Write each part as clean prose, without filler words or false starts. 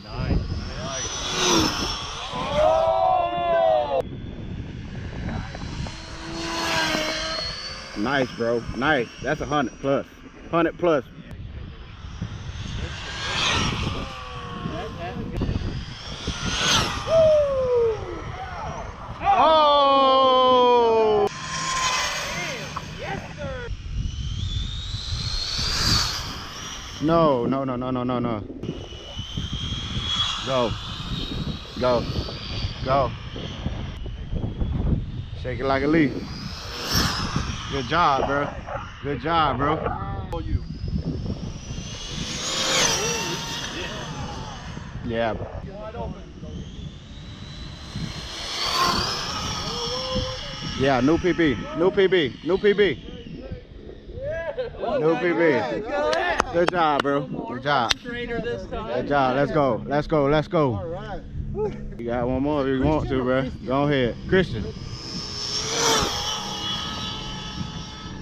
Nice. Oh, no! Nice, bro. Nice. That's 100 plus. 100 plus. Oh! Yes, sir. No. Go. Go. Go. Shake it like a leaf. Good job, bro. Good job, bro. Yeah. Yeah, new PB. New PB. New PB. New PB. Good job, bro. Good job. Good job. Let's go. Let's go. Let's go. All right. You got one more if you want to, bro. Go ahead. Christian.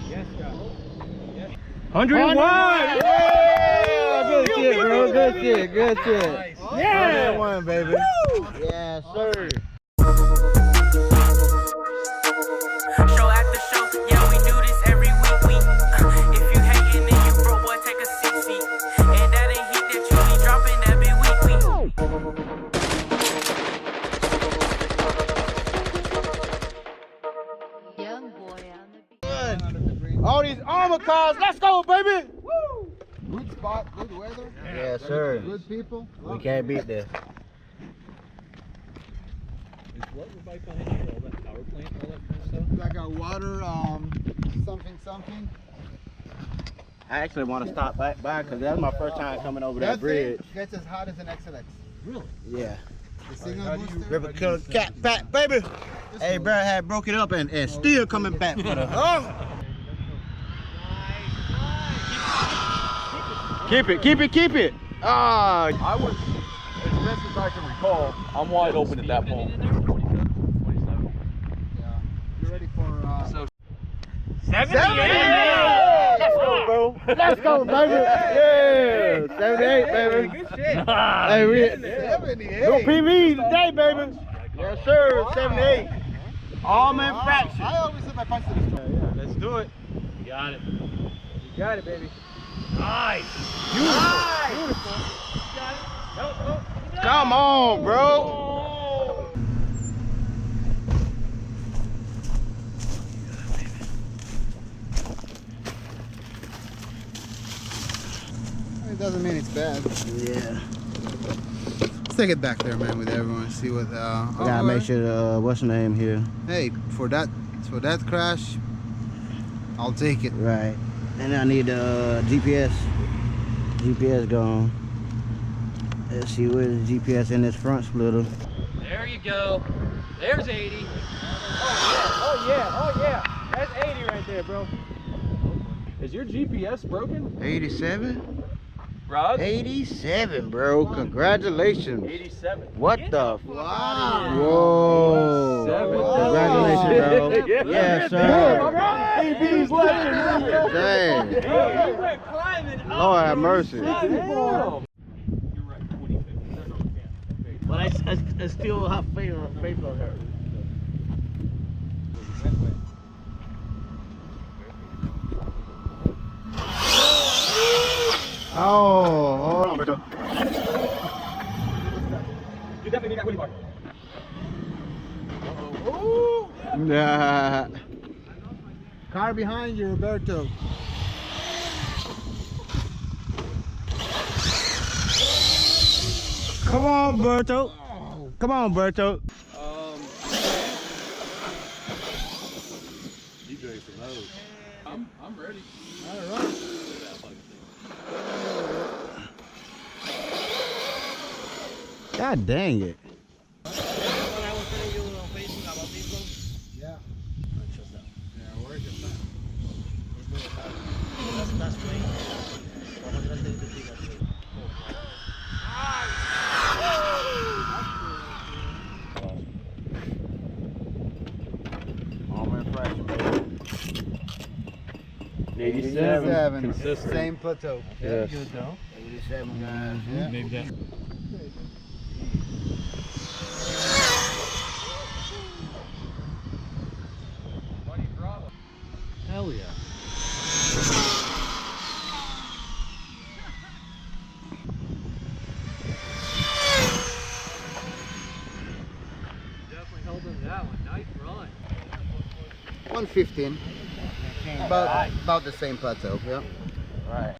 Yes, God. 101! Yeah! Good shit, bro. Good shit. Good shit. Yeah! 101, baby. Yes, sir. Show after show, yeah, we do this every week. If you hating and you broke, boy, take a 6 seat. And that ain't heat that you be dropping that big week. Young boy on the beat. All these Arrma cars, let's go, baby! Woo! Good spot, good weather. Yes, sir. Good people. We can't beat this. What was bike behind you? All that power plant, all that kind of stuff? Like a water, something. I actually want to stop back by because that's my first time coming over that bridge. Thing gets as hot as an XLX. Really? Yeah. The single booster. River Killer Cat Pack, baby. Hey, bro, had broke it up and still coming back for the. Oh! Keep it. Ah. I was, as best as I can recall, I'm wide open at that point. Yeah. You ready for 78! Let's go, bro. Let's go, baby. Yeah, 78, baby. Good shit. Hey, we 78? no PB today, baby. Yes, sir. 78. Arrma Infraction. I always have my punch to the Yeah, let's do it. You got it. You got it, baby. Nice. Beautiful. Got it. No. Come on, bro. It doesn't mean it's bad. Yeah. Let's take it back there, man, with everyone. See what. I gotta make sure what's the name here. Hey, for that crash, I'll take it. Right. And I need GPS. GPS gone. Let's see where's the GPS in this front splitter. There you go. There's 80. Oh yeah. That's 80 right there, bro. Is your GPS broken, 87? Rod? 87, bro. Congratulations. 87. What the? Wow. Whoa. Congratulations, bro. Yes, sir. AB's left. Dang. You went climbing up. Lord have mercy. But I still have faith on her. Oh, hold on, Berto. You definitely need that wheelie bar. Nah. Car behind you, Roberto. Come on, Berto. Come on, Berto. You doing some those? I'm ready. All right. God dang it. Yeah. Yeah, where's your plan? Arrma Infraction, baby. 87. Consistent. Same plateau. Yes. Good though. 87, guys. Yeah. Maybe that. around 15. About the same plateau, yeah. Right.